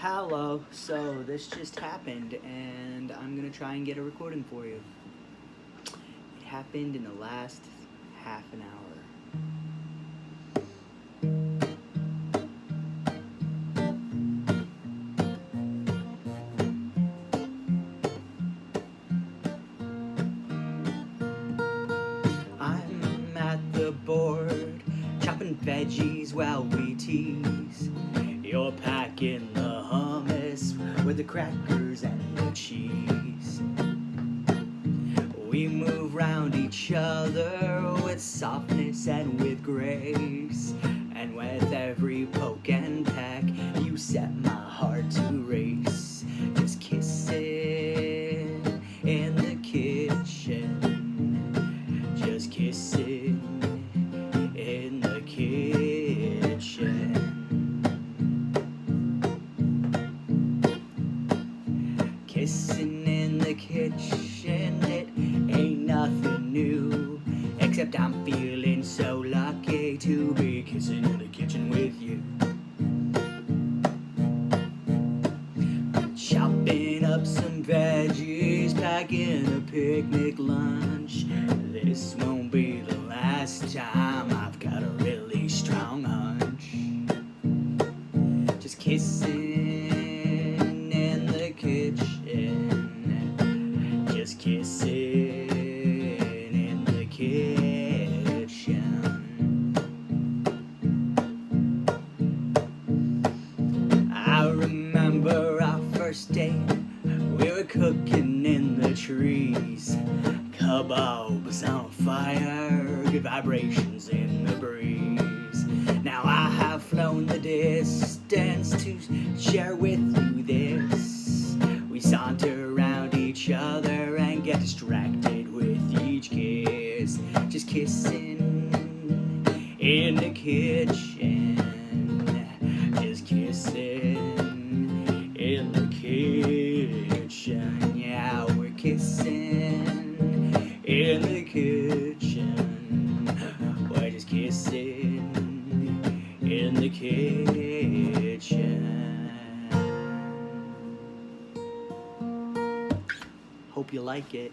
Hello, so this just happened and I'm gonna try and get a recording for you. It happened in the last half an hour. I'm at the board, chopping veggies while we tease. You're packing the hummus with the crackers and the cheese. We move round each other with softness and with grace. And with every poke and peck, you set my heart to race. Just kissing in the kitchen. Just kissing in the kitchen. Kissing in the kitchen, it ain't nothing new. Except I'm feeling so lucky to be kissing in the kitchen with you. Chopping up some veggies, packing a picnic lunch. This won't be the last time, I've got a really strong hunch. Just kissing in the kitchen. Just kissing in the kitchen. I remember our first date. We were cooking in the trees. Kebabs on fire, good vibrations in the breeze. Now I have flown the distance to share with you this. We saunter around each other and get distracted with each kiss. Just kissing in the kitchen. Just kissing in the kitchen. Yeah, we're kissing in the kitchen. We're just kissing in the kitchen. Hope you like it.